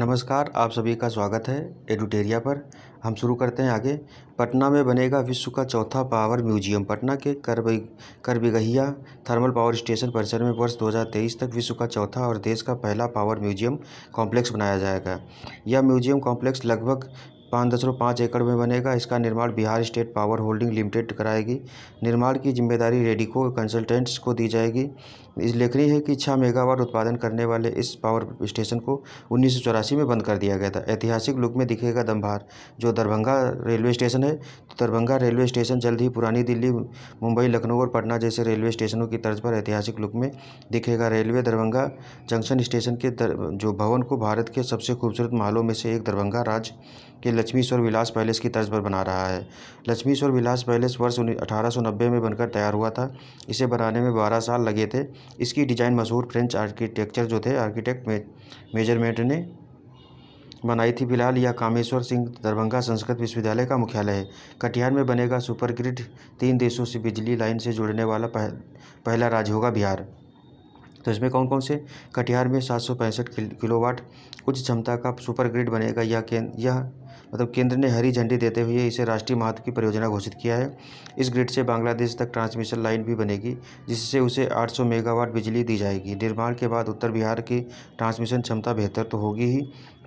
नमस्कार, आप सभी का स्वागत है एडुटेरिया पर। हम शुरू करते हैं आगे। पटना में बनेगा विश्व का चौथा पावर म्यूजियम। पटना के करबिगहिया थर्मल पावर स्टेशन परिसर में वर्ष 2023 तक विश्व का चौथा और देश का पहला पावर म्यूजियम कॉम्प्लेक्स बनाया जाएगा। यह म्यूजियम कॉम्प्लेक्स लगभग 5.5 एकड़ में बनेगा। इसका निर्माण Bihar state power holding limited कराएगी। निर्माण की जिम्मेदारी रेडिको कंसल्टेंट्स को दी जाएगी। उल्लेखनीय है कि 6 मेगावाट उत्पादन करने वाले इस पावर स्टेशन को 1984 में बंद कर दिया गया था। ऐतिहासिक लुक में दिखेगा दमभार जो दरभंगा रेलवे स्टेशन है। तो दरभंगा रेलवे स्टेशन जल्द ही पुरानी दिल्ली, मुंबई, लखनऊ और पटना जैसे रेलवे स्टेशनों की तर्ज पर ऐतिहासिक लुक में दिखेगा। रेलवे दरभंगा जंक्शन स्टेशन के जो भवन को भारत के सबसे खूबसूरत महलों में से एक दरभंगा राज के लक्ष्मीश्वर विलास पैलेस की तर्ज पर बना रहा है। लक्ष्मीश्वर विलास पैलेस वर्ष 1890 में बनकर तैयार हुआ था। इसे बनाने में 12 साल लगे थे। इसकी डिज़ाइन मशहूर फ्रेंच आर्किटेक्ट मेजरमेंट ने बनाई थी। फिलहाल यह कामेश्वर सिंह दरभंगा संस्कृत विश्वविद्यालय का मुख्यालय है। कटिहार में बनेगा सुपर ग्रिड। 3 देशों से बिजली लाइन से जुड़ने वाला पहला राज्य होगा बिहार। तो इसमें कौन कौन से? कटिहार में 765 किलोवाट उच्च क्षमता का सुपर ग्रिड बनेगा। यह केंद्र ने हरी झंडी देते हुए इसे राष्ट्रीय महत्व की परियोजना घोषित किया है। इस ग्रिड से बांग्लादेश तक ट्रांसमिशन लाइन भी बनेगी, जिससे उसे 800 मेगावाट बिजली दी जाएगी। निर्माण के बाद उत्तर बिहार की ट्रांसमिशन क्षमता बेहतर तो होगी ही,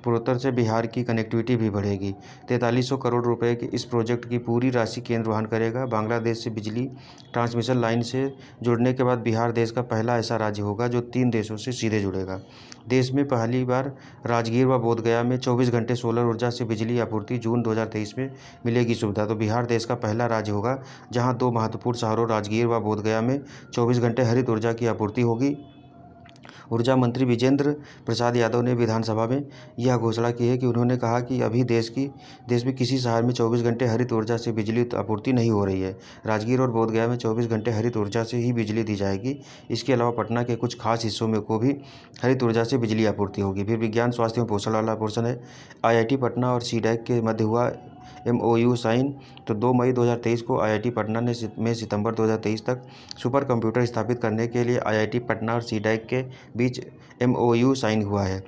पूर्वोत्तर से बिहार की कनेक्टिविटी भी बढ़ेगी। 4300 करोड़ रुपए के इस प्रोजेक्ट की पूरी राशि केंद्र वहन करेगा। बांग्लादेश से बिजली ट्रांसमिशन लाइन से जुड़ने के बाद बिहार देश का पहला ऐसा राज्य होगा जो 3 देशों से सीधे जुड़ेगा। देश में पहली बार राजगीर व बोधगया में 24 घंटे सोलर ऊर्जा से बिजली आपूर्ति जून 2023 में मिलेगी सुविधा। तो बिहार देश का पहला राज्य होगा जहां 2 महत्वपूर्ण शहरों राजगीर व बोधगया में 24 घंटे हरित ऊर्जा की आपूर्ति होगी। ऊर्जा मंत्री विजेंद्र प्रसाद यादव ने विधानसभा में यह घोषणा की है कि उन्होंने कहा कि अभी देश में किसी शहर में 24 घंटे हरित ऊर्जा से बिजली आपूर्ति नहीं हो रही है। राजगीर और बोधगया में 24 घंटे हरित ऊर्जा से ही बिजली दी जाएगी। इसके अलावा पटना के कुछ खास हिस्सों में को भी हरित ऊर्जा से बिजली आपूर्ति होगी। फिर विज्ञान, स्वास्थ्य एवं पोषण वाला पोर्शन है। IIT पटना और सीडैक के मध्य हुआ MOU साइन। तो 2 मई 2023 को IIT पटना में सितंबर 2023 तक सुपर कंप्यूटर स्थापित करने के लिए IIT पटना और सीडैक के बीच MOU साइन हुआ है।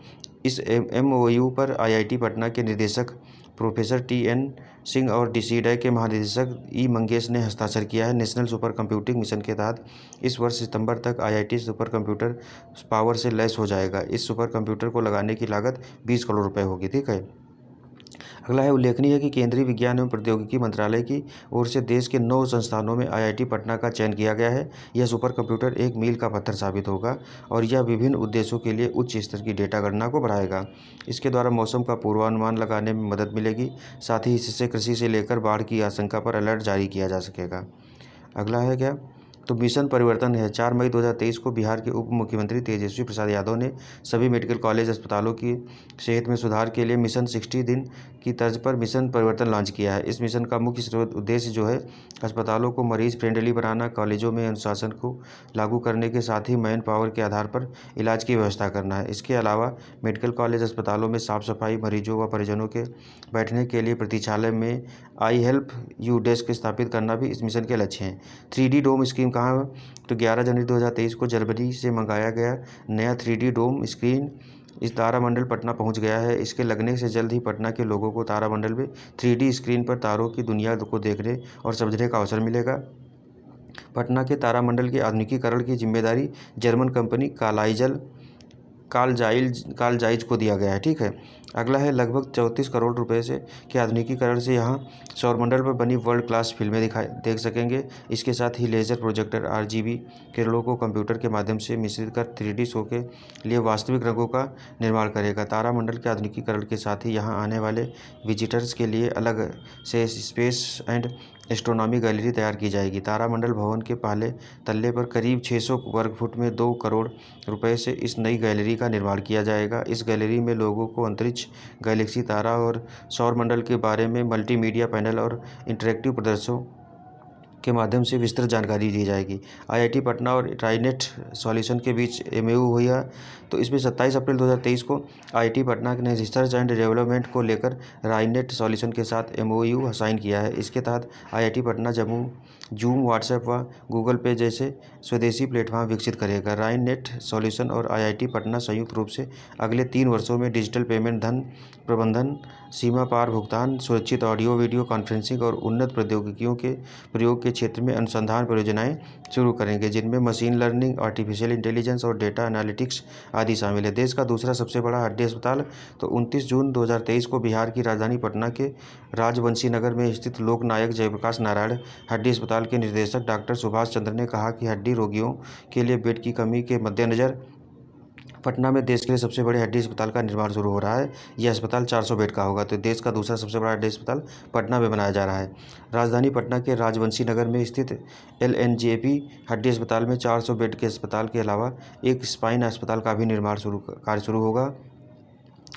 इस MOU पर IIT पटना के निदेशक प्रोफेसर TN सिंह और सीडैक के महानिदेशक E मंगेश ने हस्ताक्षर किया है। नेशनल सुपर कंप्यूटिंग मिशन के तहत इस वर्ष सितंबर तक IIT सुपर कंप्यूटर पावर से लैस हो जाएगा। इस सुपर कंप्यूटर को लगाने की लागत 20 करोड़ रुपए होगी। ठीक है। अगला है, उल्लेखनीय है कि केंद्रीय विज्ञान एवं प्रौद्योगिकी मंत्रालय की ओर से देश के 9 संस्थानों में IIT पटना का चयन किया गया है। यह सुपर कंप्यूटर एक मील का पत्थर साबित होगा और यह विभिन्न उद्देश्यों के लिए उच्च स्तर की डेटा गणना को बढ़ाएगा। इसके द्वारा मौसम का पूर्वानुमान लगाने में मदद मिलेगी। साथ ही इससे कृषि से लेकर बाढ़ की आशंका पर अलर्ट जारी किया जा सकेगा। अगला है क्या? तो मिशन परिवर्तन है। 4 मई 2023 को बिहार के उप मुख्यमंत्री तेजस्वी प्रसाद यादव ने सभी मेडिकल कॉलेज अस्पतालों की सेहत में सुधार के लिए मिशन 60 दिन की तर्ज पर मिशन परिवर्तन लॉन्च किया है। इस मिशन का मुख्य उद्देश्य जो है अस्पतालों को मरीज फ्रेंडली बनाना, कॉलेजों में अनुशासन को लागू करने के साथ ही मैन पावर के आधार पर इलाज की व्यवस्था करना है। इसके अलावा मेडिकल कॉलेज अस्पतालों में साफ सफाई, मरीजों व परिजनों के बैठने के लिए प्रतीक्षालय में आई हेल्प यू डेस्क स्थापित करना भी इस मिशन के लक्ष्य हैं। 3D डोम स्कीम कहाँ है? तो 11 जनवरी 2023 को जर्मनी से मंगाया गया नया 3D डोम स्क्रीन इस तारामंडल पटना पहुंच गया है। इसके लगने से जल्द ही पटना के लोगों को तारामंडल में 3D स्क्रीन पर तारों की दुनिया को देखने और समझने का अवसर मिलेगा। पटना के तारामंडल के आधुनिकीकरण की जिम्मेदारी जर्मन कंपनी कालजाइज को दिया गया है। ठीक है। अगला है, लगभग 34 करोड़ रुपए के आधुनिकीकरण से यहाँ सौरमंडल पर बनी वर्ल्ड क्लास फिल्में देख सकेंगे। इसके साथ ही लेजर प्रोजेक्टर RGB किरणों को कंप्यूटर के माध्यम से मिश्रित कर 3D शो के लिए वास्तविक रंगों का निर्माण करेगा। तारामंडल के आधुनिकीकरण के साथ ही यहाँ आने वाले विजिटर्स के लिए अलग से स्पेस एंड एस्ट्रोनॉमी गैलरी तैयार की जाएगी। तारामंडल भवन के पहले तल्ले पर करीब 600 वर्ग फुट में 2 करोड़ रुपए से इस नई गैलरी का निर्माण किया जाएगा। इस गैलरी में लोगों को अंतरिक्ष, गैलेक्सी, तारा और सौरमंडल के बारे में मल्टीमीडिया पैनल और इंटरेक्टिव प्रदर्शनों के माध्यम से विस्तृत जानकारी दी जाएगी। आईआईटी पटना और ट्राइनेट सॉल्यूशन के बीच एमओयू हुई है। तो इसमें 27 अप्रैल 2023 को आईआईटी पटना ने रिसर्च एंड डेवलपमेंट को लेकर राइनेट सॉल्यूशन के साथ एमओयू साइन किया है। इसके तहत आईआईटी पटना जूम, व्हाट्सएप व गूगल पे जैसे स्वदेशी प्लेटफॉर्म विकसित करेगा। राइनेट सॉल्यूशन और आईआईटी पटना संयुक्त रूप से अगले 3 वर्षों में डिजिटल पेमेंट, धन प्रबंधन, सीमा पार भुगतान, सुरक्षित ऑडियो वीडियो कॉन्फ्रेंसिंग और उन्नत प्रौद्योगिकियों के प्रयोग के क्षेत्र में अनुसंधान परियोजनाएं शुरू करेंगे, जिनमें मशीन लर्निंग, आर्टिफिशियल इंटेलिजेंस और डेटा एनालिटिक्स आदि शामिल है। देश का दूसरा सबसे बड़ा हड्डी अस्पताल। तो 29 जून 2023 को बिहार की राजधानी पटना के राजवंशी नगर में स्थित लोकनायक जयप्रकाश नारायण हड्डी अस्पताल के निदेशक डॉक्टर सुभाष चंद्र ने कहा कि हड्डी रोगियों के लिए बेड की कमी के मद्देनज़र पटना में देश के लिए सबसे बड़े हड्डी अस्पताल का निर्माण शुरू हो रहा है। यह अस्पताल 400 बेड का होगा। तो देश का दूसरा सबसे बड़ा हड्डी अस्पताल पटना में बनाया जा रहा है। राजधानी पटना के राजवंशी नगर में स्थित एलएनजेपी हड्डी अस्पताल में 400 बेड के अस्पताल के अलावा एक स्पाइन अस्पताल का भी निर्माण कार्य शुरू होगा।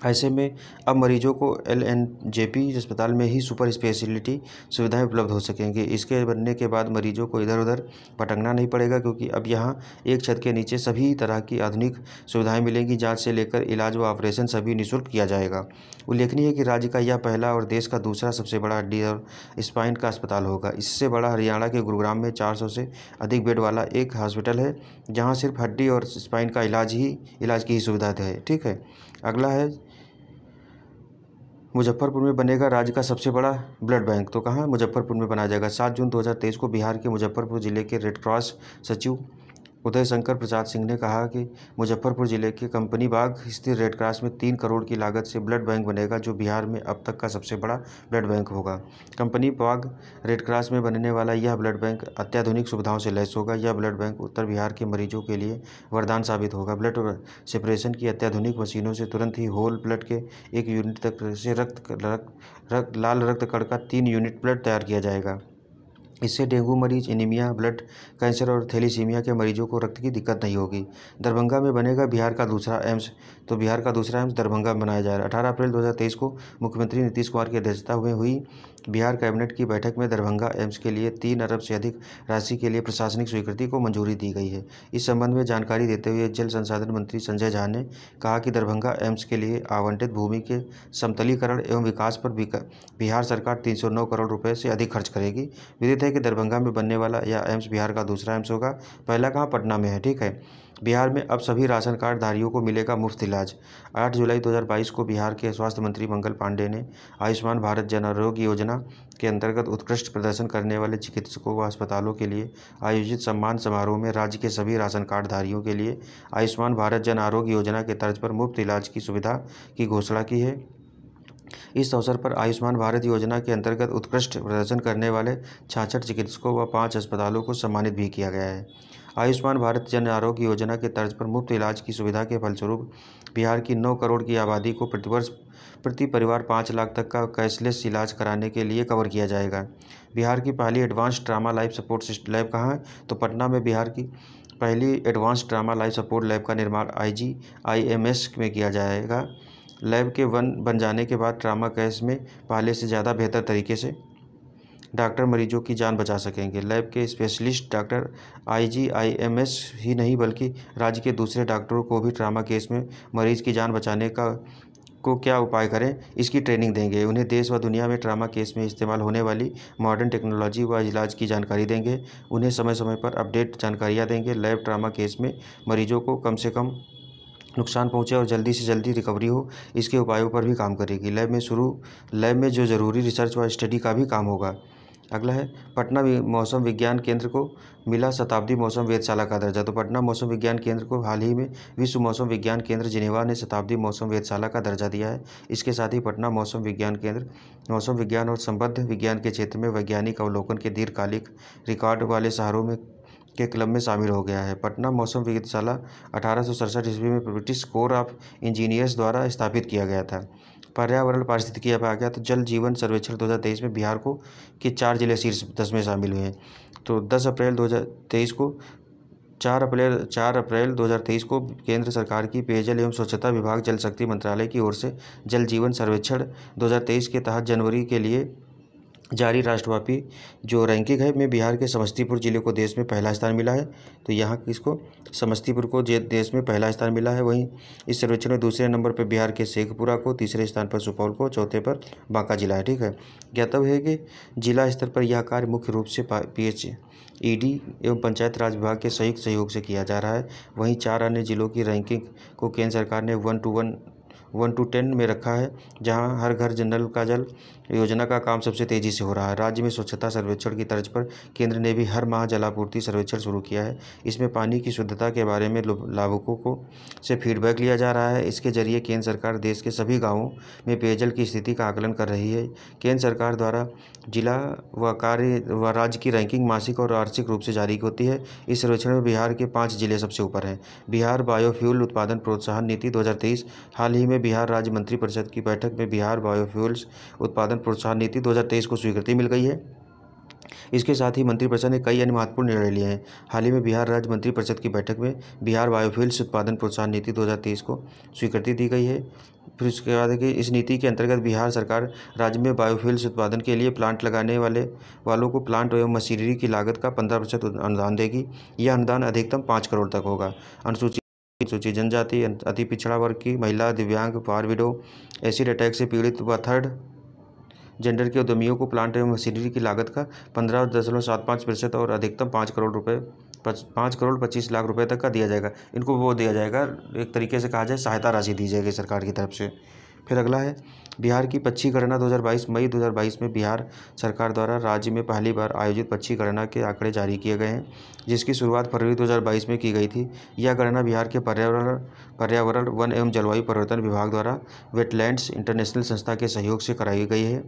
ऐसे में अब मरीजों को एलएनजेपी अस्पताल में ही सुपर स्पेशलिटी सुविधाएं उपलब्ध हो सकेंगी। इसके बनने के बाद मरीजों को इधर उधर भटकना नहीं पड़ेगा, क्योंकि अब यहां एक छत के नीचे सभी तरह की आधुनिक सुविधाएं मिलेंगी। जांच से लेकर इलाज व ऑपरेशन सभी निःशुल्क किया जाएगा। उल्लेखनीय है कि राज्य का यह पहला और देश का दूसरा सबसे बड़ा हड्डी और स्पाइन का अस्पताल होगा। इससे बड़ा हरियाणा के गुरुग्राम में 400 से अधिक बेड वाला एक हॉस्पिटल है, जहाँ सिर्फ हड्डी और स्पाइन का इलाज की ही सुविधा है। ठीक है, अगला है मुजफ्फरपुर में बनेगा राज्य का सबसे बड़ा ब्लड बैंक। तो कहाँ? मुजफ्फरपुर में बनाया जाएगा। 7 जून 2023 को बिहार के मुजफ्फरपुर जिले के रेड क्रॉस सचिव उदय शंकर प्रसाद सिंह ने कहा कि मुजफ्फरपुर जिले के कंपनी बाग स्थित रेड क्रॉस में 3 करोड़ की लागत से ब्लड बैंक बनेगा, जो बिहार में अब तक का सबसे बड़ा ब्लड बैंक होगा। कंपनी बाग रेड क्रॉस में बनने वाला यह ब्लड बैंक अत्याधुनिक सुविधाओं से लैस होगा। यह ब्लड बैंक उत्तर बिहार के मरीजों के लिए वरदान साबित होगा। ब्लड सेपरेशन की अत्याधुनिक मशीनों से तुरंत ही होल ब्लड के 1 यूनिट तक से लाल रक्त कण का 3 यूनिट ब्लड तैयार किया जाएगा। इससे डेंगू मरीज, एनीमिया, ब्लड कैंसर और थैलीसीमिया के मरीजों को रक्त की दिक्कत नहीं होगी। दरभंगा में बनेगा बिहार का दूसरा एम्स। तो बिहार का दूसरा एम्स दरभंगा में बनाया जा रहा है। 18 अप्रैल 2023 को मुख्यमंत्री नीतीश कुमार की अध्यक्षता में हुई बिहार कैबिनेट की बैठक में दरभंगा एम्स के लिए 3 अरब से अधिक राशि के लिए प्रशासनिक स्वीकृति को मंजूरी दी गई है। इस संबंध में जानकारी देते हुए जल संसाधन मंत्री संजय झा ने कहा कि दरभंगा एम्स के लिए आवंटित भूमि के समतलीकरण एवं विकास पर बिहार सरकार 309 करोड़ रुपये से अधिक खर्च करेगी। विदित है कि दरभंगा में बनने वाला यह एम्स बिहार का दूसरा एम्स होगा। पहला कहाँ? पटना में है। ठीक है, बिहार में अब सभी राशन कार्ड धारियों को मिलेगा मुफ्त इलाज। 8 जुलाई 2022 को बिहार के स्वास्थ्य मंत्री मंगल पांडे ने आयुष्मान भारत जन आरोग्य योजना के अंतर्गत उत्कृष्ट प्रदर्शन करने वाले चिकित्सकों व अस्पतालों के लिए आयोजित सम्मान समारोह में राज्य के सभी राशन कार्ड धारियों के लिए आयुष्मान भारत जन आरोग्य योजना के तर्ज पर मुफ्त इलाज की सुविधा की घोषणा की है। इस अवसर पर आयुष्मान भारत योजना के अंतर्गत उत्कृष्ट प्रदर्शन करने वाले 66 चिकित्सकों व 5 अस्पतालों को सम्मानित भी किया गया है। आयुष्मान भारत जन आरोग्य योजना के तर्ज पर मुफ्त इलाज की सुविधा के फलस्वरूप बिहार की 9 करोड़ की आबादी को प्रतिवर्ष प्रति परिवार 5 लाख तक का कैशलेस इलाज कराने के लिए कवर किया जाएगा। बिहार की पहली advance trauma life support lab कहाँ है? तो पटना में बिहार की पहली advance trauma life support lab का निर्माण IGIMS में किया जाएगा। लैब के बन जाने के बाद ट्रामा केस में पहले से ज़्यादा बेहतर तरीके से डॉक्टर मरीजों की जान बचा सकेंगे। लैब के स्पेशलिस्ट डॉक्टर IGIMS ही नहीं बल्कि राज्य के दूसरे डॉक्टरों को भी ट्रामा केस में मरीज की जान बचाने को क्या उपाय करें, इसकी ट्रेनिंग देंगे। उन्हें देश व दुनिया में ट्रामा केस में इस्तेमाल होने वाली मॉडर्न टेक्नोलॉजी व इलाज की जानकारी देंगे। उन्हें समय समय पर अपडेट जानकारियाँ देंगे। लैब ट्रामा केस में मरीजों को कम से कम नुकसान पहुंचे और जल्दी से जल्दी रिकवरी हो, इसके उपायों पर भी काम करेगी। लैब में जो ज़रूरी रिसर्च व स्टडी का भी काम होगा। अगला है पटना मौसम विज्ञान केंद्र को मिला शताब्दी मौसम वेधशाला का दर्जा। तो पटना मौसम विज्ञान केंद्र को हाल ही में विश्व मौसम विज्ञान केंद्र जिनेवा ने शताब्दी मौसम वेधशाला का दर्जा दिया है। इसके साथ ही पटना मौसम विज्ञान केंद्र मौसम विज्ञान और संबद्ध विज्ञान के क्षेत्र में वैज्ञानिक अवलोकन के दीर्घकालिक रिकॉर्ड वाले शहरों में के क्लब में शामिल हो गया है। पटना मौसम वेधशाला 1867 ईस्वी में ब्रिटिश कोर ऑफ इंजीनियर्स द्वारा स्थापित किया गया था। पर्यावरण पारिस्थितिकी अब आ गया। तो जल जीवन सर्वेक्षण 2023 में बिहार के 4 जिले शीर्ष 10 में शामिल हुए हैं। तो 4 अप्रैल 2023 को केंद्र सरकार की पेयजल एवं स्वच्छता विभाग जल शक्ति मंत्रालय की ओर से जल जीवन सर्वेक्षण 2023 के तहत जनवरी के लिए जारी राष्ट्रव्यापी जो रैंकिंग है में बिहार के समस्तीपुर जिले को देश में पहला स्थान मिला है। तो यहाँ किसको, समस्तीपुर को देश में पहला स्थान मिला है। वहीं इस सर्वेक्षण में दूसरे नंबर पर बिहार के शेखपुरा को, तीसरे स्थान पर सुपौल को, चौथे पर बांका जिला है। ठीक है, ज्ञातव्य है कि जिला स्तर पर यह कार्य मुख्य रूप से PHED एवं पंचायत राज विभाग के संयुक्त सहयोग से किया जा रहा है। वहीं 4 अन्य जिलों की रैंकिंग को केंद्र सरकार ने 1 to 10 में रखा है, जहां हर घर नल का जल योजना का काम सबसे तेजी से हो रहा है। राज्य में स्वच्छता सर्वेक्षण की तर्ज पर केंद्र ने भी हर माह जलापूर्ति सर्वेक्षण शुरू किया है। इसमें पानी की शुद्धता के बारे में लाभुकों को से फीडबैक लिया जा रहा है। इसके जरिए केंद्र सरकार देश के सभी गाँवों में पेयजल की स्थिति का आकलन कर रही है। केंद्र सरकार द्वारा जिला व कार्य व राज्य की रैंकिंग मासिक और वार्षिक रूप से जारी होती है। इस सर्वेक्षण में बिहार के 5 जिले सबसे ऊपर हैं। बिहार बायोफ्यूल उत्पादन प्रोत्साहन नीति 2023। हाल ही में बिहार राज्य मंत्रिपरिषद की बैठक में बिहार बायोफ्यूल्स उत्पादन प्रोत्साहन नीति 2023 को स्वीकृति मिल गई है। इसके साथ ही मंत्रिपरिषद ने कई अन्य महत्वपूर्ण निर्णय लिए हैं। हाल ही में बिहार राज्य मंत्रिपरिषद की बैठक में बिहार बायोफ्यूल्स उत्पादन प्रोत्साहन नीति 2023 को स्वीकृति दी गई है। फिर उसके बाद है कि इस नीति के अंतर्गत बिहार सरकार राज्य में बायोफ्यूल्स उत्पादन के लिए प्लांट लगाने वालों को प्लांट एवं मशीनरी की लागत का 15% अनुदान देगी। यह अनुदान अधिकतम 5 करोड़ तक होगा। अनुसूचित जनजाति, अति पिछड़ा वर्ग की महिला, दिव्यांग, पावर विडो, एसिड अटैक से पीड़ित व थर्ड जेंडर के उद्यमियों को प्लांट एवं मशीनरी की लागत का 15.75% और अधिकतम 5 करोड़ 25 लाख रुपए तक का दिया जाएगा। इनको वो दिया जाएगा, एक तरीके से कहा जाए सहायता राशि दी जाएगी सरकार की तरफ से। फिर अगला है बिहार की पक्षी गणना 2022। मई 2022 में बिहार सरकार द्वारा राज्य में पहली बार आयोजित पक्षी गणना के आंकड़े जारी किए गए हैं, जिसकी शुरुआत फरवरी 2022 में की गई थी। यह गणना बिहार के पर्यावरण, वन एवं जलवायु परिवर्तन विभाग द्वारा वेटलैंड्स इंटरनेशनल संस्था के सहयोग से कराई गई है।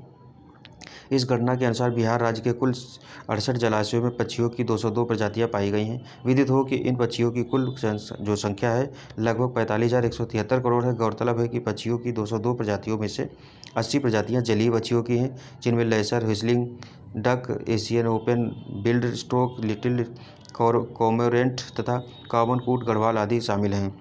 इस गणना के अनुसार बिहार राज्य के कुल 68 जलाशयों में पक्षियों की 202 प्रजातियां पाई गई हैं। विदित हो कि इन पक्षियों की कुल जो संख्या है लगभग 45,173 करोड़ है। गौरतलब है कि पक्षियों की 202 प्रजातियों में से 80 प्रजातियां जलीय पक्षियों की हैं, जिनमें lesser whistling duck, Asian open billed stork, little cormorant तथा कॉमन कूट गढ़वाल आदि शामिल हैं।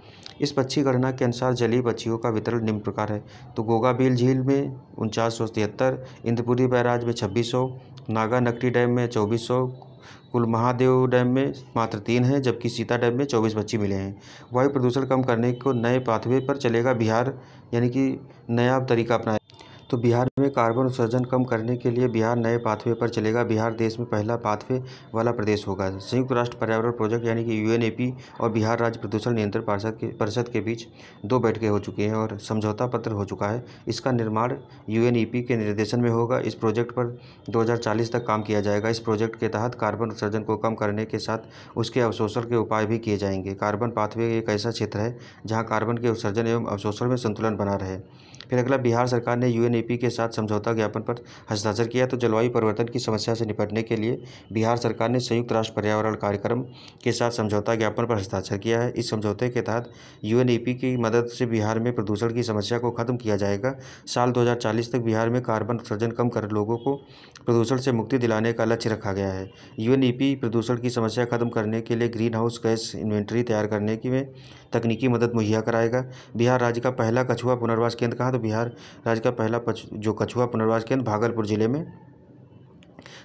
इस पक्षी गणना के अनुसार जलीय पक्षियों का वितरण निम्न प्रकार है। तो गोगाबील झील में 4973, इंद्रपुरी बैराज में 2600, नागा नकटी डैम में 2400, कुल महादेव डैम में मात्र 3 हैं, जबकि सीता डैम में 24 पक्षी मिले हैं। वायु प्रदूषण कम करने को नए पाथवे पर चलेगा बिहार, यानी कि नया तरीका अपनाया। तो बिहार में कार्बन उत्सर्जन कम करने के लिए बिहार नए पाथवे पर चलेगा। बिहार देश में पहला पाथवे वाला प्रदेश होगा। संयुक्त राष्ट्र पर्यावरण प्रोजेक्ट यानी कि UNEP और बिहार राज्य प्रदूषण नियंत्रण परिषद के बीच 2 बैठकें हो चुकी हैं और समझौता पत्र हो चुका है। इसका निर्माण UNEP के निर्देशन में होगा। इस प्रोजेक्ट पर 2040 तक काम किया जाएगा। इस प्रोजेक्ट के तहत कार्बन उत्सर्जन को कम करने के साथ उसके अवशोषण के उपाय भी किए जाएंगे। कार्बन पाथवे एक ऐसा क्षेत्र है जहाँ कार्बन के उत्सर्जन एवं अवशोषण में संतुलन बना रहे। फिर अगला, बिहार सरकार ने UNEP के साथ समझौता ज्ञापन पर हस्ताक्षर किया। तो जलवायु परिवर्तन की समस्या से निपटने के लिए बिहार सरकार ने संयुक्त राष्ट्र पर्यावरण कार्यक्रम के साथ समझौता ज्ञापन पर हस्ताक्षर किया है। इस समझौते के तहत UNEP की मदद से बिहार में प्रदूषण की समस्या को खत्म किया जाएगा। साल 2040 तक बिहार में कार्बन उत्सर्जन कम कर लोगों को प्रदूषण से मुक्ति दिलाने का लक्ष्य रखा गया है। UNEP प्रदूषण की समस्या खत्म करने के लिए ग्रीन हाउस गैस इन्वेंटरी तैयार करने की में तकनीकी मदद मुहैया कराएगा। बिहार राज्य का पहला कछुआ पुनर्वास केंद्र कहाँ? तो बिहार राज्य का पहला जो कछुआ पुनर्वास केंद्र भागलपुर जिले में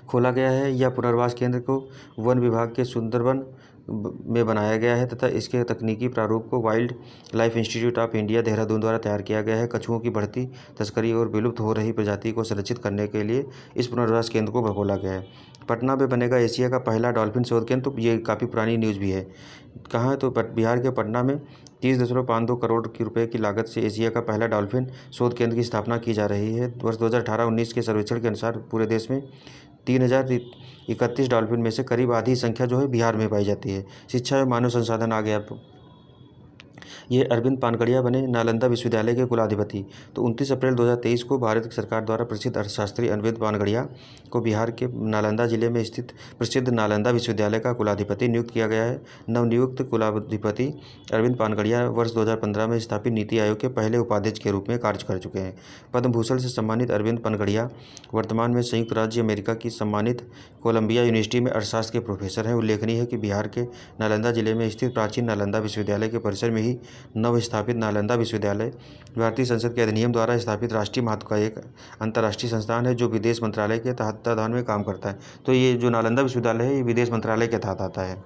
खोला गया है। यह पुनर्वास केंद्र को वन विभाग के सुंदरबन में बनाया गया है तथा इसके तकनीकी प्रारूप को wild life institute of India Dehradun द्वारा तैयार किया गया है। कछुओं की बढ़ती तस्करी और विलुप्त हो रही प्रजाति को संरक्षित करने के लिए इस पुनर्वास केंद्र को खोला गया है। पटना में बनेगा एशिया का पहला डॉल्फिन शोध केंद्र। तो ये काफ़ी पुरानी न्यूज़ भी है। कहाँ है? तो बिहार के पटना में 30.52 करोड़ रुपए की लागत से एशिया का पहला डॉल्फिन शोध केंद्र की स्थापना की जा रही है। वर्ष 2018-19 के सर्वेक्षण के अनुसार पूरे देश में 3031 डॉल्फिन में से करीब आधी संख्या जो है बिहार में पाई जाती है। शिक्षा एवं मानव संसाधन आ गया। ये अरविंद पानगड़िया बने नालंदा विश्वविद्यालय के कुलाधिपति। तो 29 अप्रैल 2023 को भारत सरकार द्वारा प्रसिद्ध अर्थशास्त्री अरविंद पानगड़िया को बिहार के नालंदा जिले में स्थित प्रसिद्ध नालंदा विश्वविद्यालय का कुलाधिपति नियुक्त किया गया है। नवनियुक्त कुलाधिपति अरविंद पानगड़िया वर्ष 2015 में स्थापित नीति आयोग के पहले उपाध्यक्ष के रूप में कार्य कर चुके हैं। पद्म भूषण से सम्मानित अरविंद पानगड़िया वर्तमान में संयुक्त राज्य अमेरिका की सम्मानित कोलंबिया यूनिवर्सिटी में अर्थशास्त्र के प्रोफेसर हैं। उल्लेखनीय है कि बिहार के नालंदा जिले में स्थित प्राचीन नालंदा विश्वविद्यालय के परिसर में ही नव स्थापित नालंदा विश्वविद्यालय भारतीय संसद के अधिनियम द्वारा स्थापित राष्ट्रीय महत्व का एक अंतर्राष्ट्रीय संस्थान है जो विदेश मंत्रालय के तत्वाधान में काम करता है। तो ये जो नालंदा विश्वविद्यालय है ये विदेश मंत्रालय के तहत आता है।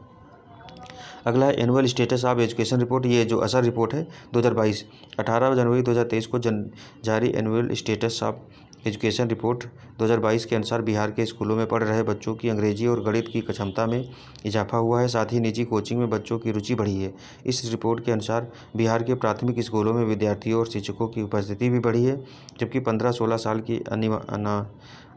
अगला है annual status of education report. ये जो असर रिपोर्ट है 2022 18 जनवरी 2023 को जारी annual status of education report 2022 के अनुसार बिहार के स्कूलों में पढ़ रहे बच्चों की अंग्रेजी और गणित की क्षमता में इजाफा हुआ है, साथ ही निजी कोचिंग में बच्चों की रुचि बढ़ी है। इस रिपोर्ट के अनुसार बिहार के प्राथमिक स्कूलों में विद्यार्थियों और शिक्षकों की उपस्थिति भी बढ़ी है, जबकि 15-16 साल की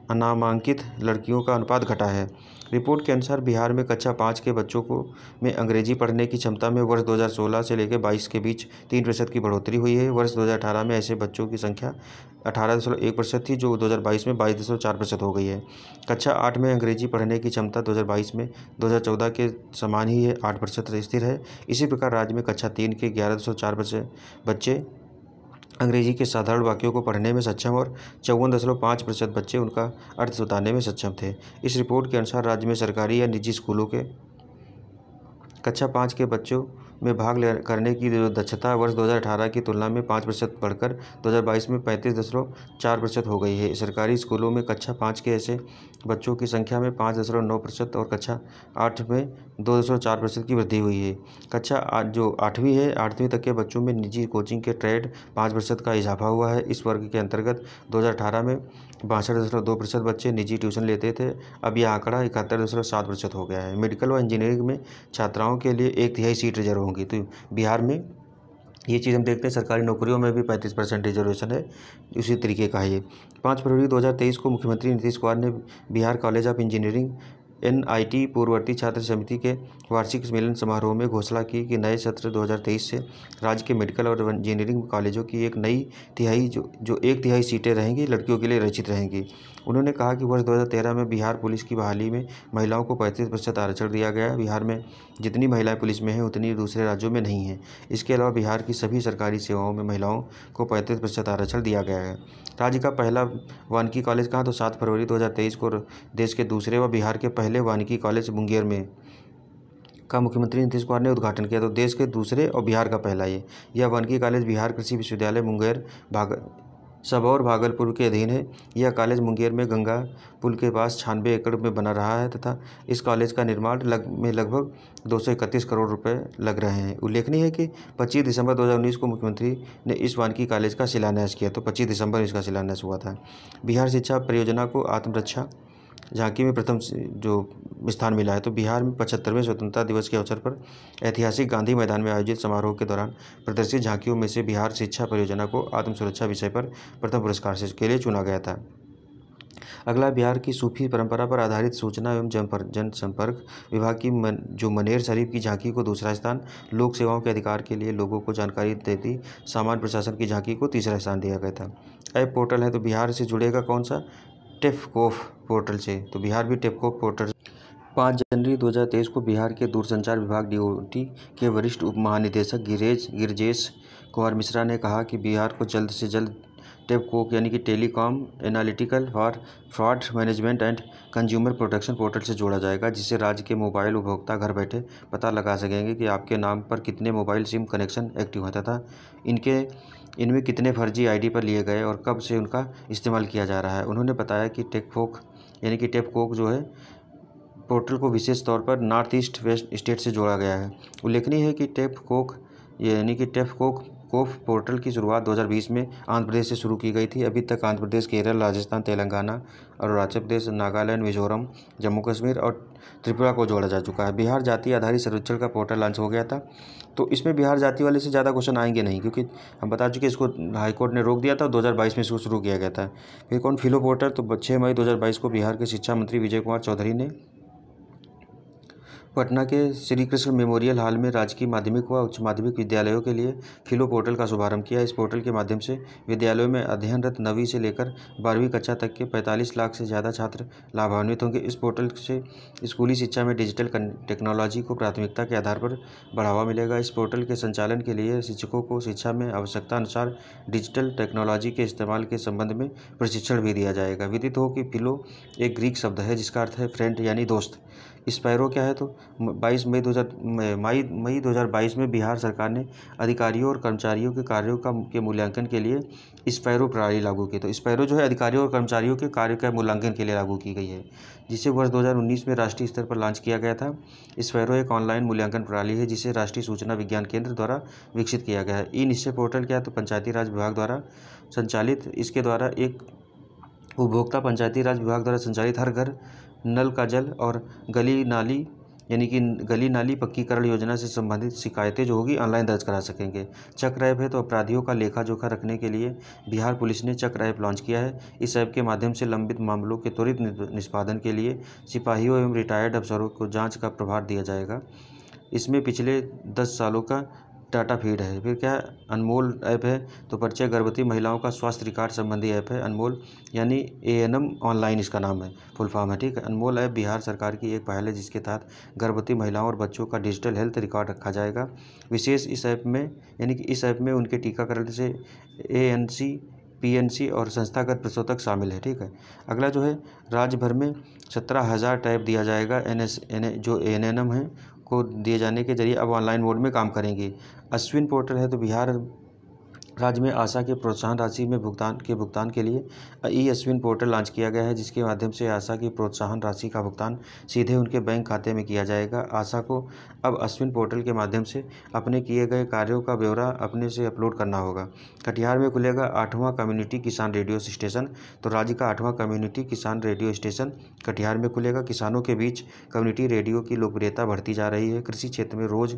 अनामांकित लड़कियों का अनुपात घटा है। रिपोर्ट के अनुसार बिहार में कक्षा 5 के बच्चों को में अंग्रेजी पढ़ने की क्षमता में वर्ष 2016 से लेकर 22 के बीच 3% की बढ़ोतरी हुई है। वर्ष 2018 में ऐसे बच्चों की संख्या 18.1% थी, जो 2022 में 22.4% हो गई है। कक्षा 8 में अंग्रेजी पढ़ने की क्षमता 2022 में 2014 के समान ही है, 8% स्थिर है। इसी प्रकार राज्य में कक्षा 3 के 11.4% बच्चे अंग्रेजी के साधारण वाक्यों को पढ़ने में सक्षम और 54.5% बच्चे उनका अर्थ बताने में सक्षम थे। इस रिपोर्ट के अनुसार राज्य में सरकारी या निजी स्कूलों के कक्षा 5 के बच्चों में भाग करने की जो दक्षता वर्ष 2018 की तुलना में 5% बढ़कर 2022 में 35.4% हो गई है। सरकारी स्कूलों में कक्षा 5 के ऐसे बच्चों की संख्या में 5.9% और कक्षा 8 में 2.4% की वृद्धि हुई है। कक्षा जो 8वीं है 8वीं तक के बच्चों में निजी कोचिंग के ट्रेड 5% का इजाफा हुआ है। इस वर्ग के अंतर्गत 2018 में 62.2% बच्चे निजी ट्यूशन लेते थे, अब यह आंकड़ा 71.7% हो गया है। मेडिकल व इंजीनियरिंग में छात्राओं के लिए 1/3 सीट रिजर्व होंगी। तो बिहार में ये चीज़ हम देखते हैं, सरकारी नौकरियों में भी 35% रिजर्वेशन है, उसी तरीके का है ये। 5 फरवरी 2023 को मुख्यमंत्री नीतीश कुमार ने Bihar college of engineering NIT पूर्ववर्ती छात्र समिति के वार्षिक मिलन समारोह में घोषणा की कि नए सत्र 2023 से राज्य के मेडिकल और इंजीनियरिंग कॉलेजों की एक तिहाई सीटें रहेंगी लड़कियों के लिए रचित रहेंगी। उन्होंने कहा कि वर्ष 2013 में बिहार पुलिस की बहाली में महिलाओं को 35% आरक्षण दिया गया। बिहार में जितनी महिलाएं पुलिस में हैं उतनी दूसरे राज्यों में नहीं हैं। इसके अलावा बिहार की सभी सरकारी सेवाओं में महिलाओं को 35% आरक्षण दिया गया है। राज्य का पहला वानिकी कॉलेज कहाँ, तो 7 फरवरी 2023 को देश के दूसरे व बिहार के पहले वानिकी कॉलेज मुंगेर में का मुख्यमंत्री नीतीश कुमार ने उद्घाटन किया। तो देश के दूसरे और बिहार का पहला यह वानिकी कॉलेज बिहार कृषि विश्वविद्यालय मुंगेर सबौर भागलपुर के अधीन है। यह कॉलेज मुंगेर में गंगा पुल के पास 96 एकड़ में बना रहा है तथा इस कॉलेज का निर्माण में लगभग 231 करोड़ रुपए लग रहे हैं। उल्लेखनीय है कि 25 दिसंबर 2019 को मुख्यमंत्री ने इस वानिकी कॉलेज का शिलान्यास किया। तो 25 दिसंबर इसका शिलान्यास हुआ था। बिहार शिक्षा परियोजना को आत्मरक्षा झांकी में प्रथम जो स्थान मिला है। तो बिहार में 75वें स्वतंत्रता दिवस के अवसर पर ऐतिहासिक गांधी मैदान में आयोजित समारोह के दौरान प्रदर्शित झांकियों में से बिहार शिक्षा परियोजना को आत्म सुरक्षा विषय पर प्रथम पुरस्कार के लिए चुना गया था। अगला बिहार की सूफी परंपरा पर आधारित सूचना एवं जनसंपर्क विभाग की जो मनेर शरीफ की झांकी को दूसरा स्थान, लोक सेवाओं के अधिकार के लिए लोगों को जानकारी देती सामान्य प्रशासन की झांकी को तीसरा स्थान दिया गया था। ऐप पोर्टल है, तो बिहार से जुड़ेगा कौन सा, टेपकोफ पोर्टल से। तो बिहार भी टेपकोफ पोर्टल 5 जनवरी 2023 को बिहार के दूरसंचार विभाग DOT के वरिष्ठ उप महानिदेशक गिरजेश कुमार मिश्रा ने कहा कि बिहार को जल्द से जल्द टेपकोक यानी कि telecom analytical for fraud management and consumer protection portal से जोड़ा जाएगा, जिससे राज्य के मोबाइल उपभोक्ता घर बैठे पता लगा सकेंगे कि आपके नाम पर कितने मोबाइल सिम कनेक्शन एक्टिव हैं तथा इनमें कितने फर्जी ID पर लिए गए और कब से उनका इस्तेमाल किया जा रहा है। उन्होंने बताया कि टेपकोक जो है पोर्टल को विशेष तौर पर नॉर्थ ईस्ट वेस्ट स्टेट से जोड़ा गया है। उल्लेखनीय है कि टेपकोक पोर्टल की शुरुआत 2020 में आंध्र प्रदेश से शुरू की गई थी। अभी तक आंध्र प्रदेश, केरल, राजस्थान, तेलंगाना, अरुणाचल प्रदेश, नागालैंड, मिजोरम, जम्मू कश्मीर और त्रिपुरा को जोड़ा जा चुका है। बिहार जाति आधारित सर्वेक्षण का पोर्टल लॉन्च हो गया था। तो इसमें बिहार जाति वाले से ज़्यादा क्वेश्चन आएंगे नहीं, क्योंकि हम बता चुके इसको हाईकोर्ट ने रोक दिया था। 2022 में इसको शुरू किया गया था। फिर कौन, फिलो पोर्टल, तो 6 मई 2022 को बिहार के शिक्षा मंत्री विजय कुमार चौधरी ने पटना के श्री कृष्ण मेमोरियल हॉल में राजकीय माध्यमिक व उच्च माध्यमिक विद्यालयों के लिए फिलो पोर्टल का शुभारंभ किया। इस पोर्टल के माध्यम से विद्यालयों में अध्ययनरत 9वीं से लेकर 12वीं कक्षा तक के 45 लाख से ज़्यादा छात्र लाभान्वित होंगे। इस पोर्टल से स्कूली शिक्षा में डिजिटल टेक्नोलॉजी को प्राथमिकता के आधार पर बढ़ावा मिलेगा। इस पोर्टल के संचालन के लिए शिक्षकों को शिक्षा में आवश्यकता अनुसार डिजिटल टेक्नोलॉजी के इस्तेमाल के संबंध में प्रशिक्षण भी दिया जाएगा। विदित हो कि फिलो एक ग्रीक शब्द है जिसका अर्थ है फ्रेंड यानी दोस्त। स्पैरो क्या है तो 22 मई 2022 में बिहार सरकार ने अधिकारियों और कर्मचारियों के कार्यों के मूल्यांकन के लिए स्पैरो प्रणाली लागू की। तो स्पैरो जो है अधिकारियों और कर्मचारियों के कार्य का मूल्यांकन के लिए लागू की गई है, जिसे वर्ष 2019 में राष्ट्रीय स्तर पर लॉन्च किया गया था। स्पैरो एक ऑनलाइन मूल्यांकन प्रणाली है जिसे राष्ट्रीय सूचना विज्ञान केंद्र द्वारा विकसित किया गया है। ई निश्चय पोर्टल क्या है तो पंचायती राज विभाग द्वारा संचालित, इसके द्वारा एक उपभोक्ता पंचायती राज विभाग द्वारा संचालित हर घर नल का जल और गली नाली यानी कि गली नाली पक्कीकरण योजना से संबंधित शिकायतें जो होगी ऑनलाइन दर्ज करा सकेंगे। चक्र ऐप है तो अपराधियों का लेखा जोखा रखने के लिए बिहार पुलिस ने चक्र ऐप लॉन्च किया है। इस ऐप के माध्यम से लंबित मामलों के त्वरित निष्पादन के लिए सिपाहियों एवं रिटायर्ड अफसरों को जांच का प्रभार दिया जाएगा। इसमें पिछले 10 सालों का डाटा फीड है। फिर क्या है, अनमोल ऐप है तो परिचय गर्भवती महिलाओं का स्वास्थ्य रिकॉर्ड संबंधी ऐप है। अनमोल यानी ANM ऑनलाइन इसका नाम है, फुल फॉर्म है, ठीक है। अनमोल ऐप बिहार सरकार की एक पहल है जिसके तहत गर्भवती महिलाओं और बच्चों का डिजिटल हेल्थ रिकॉर्ड रखा जाएगा। विशेष इस ऐप में यानी कि इस ऐप में उनके टीकाकरण से ANC PNC और संस्थागत प्रसव तक शामिल है, ठीक है। अगला जो है, राज्य भर में 17,000 टैब दिया जाएगा। जो ANM है को दिए जाने के जरिए अब ऑनलाइन मोड में काम करेंगी। अश्विन पोर्टल है तो बिहार राज्य में आशा के प्रोत्साहन राशि में भुगतान के लिए अश्विन पोर्टल लॉन्च किया गया है, जिसके माध्यम से आशा की प्रोत्साहन राशि का भुगतान सीधे उनके बैंक खाते में किया जाएगा। आशा को अब अश्विन पोर्टल के माध्यम से अपने किए गए कार्यों का ब्यौरा अपने से अपलोड करना होगा। कटिहार में खुलेगा 8वां कम्युनिटी किसान रेडियो स्टेशन। तो राज्य का 8वां कम्युनिटी किसान रेडियो स्टेशन कटिहार में खुलेगा। किसानों के बीच कम्युनिटी रेडियो की लोकप्रियता बढ़ती जा रही है। कृषि क्षेत्र में रोज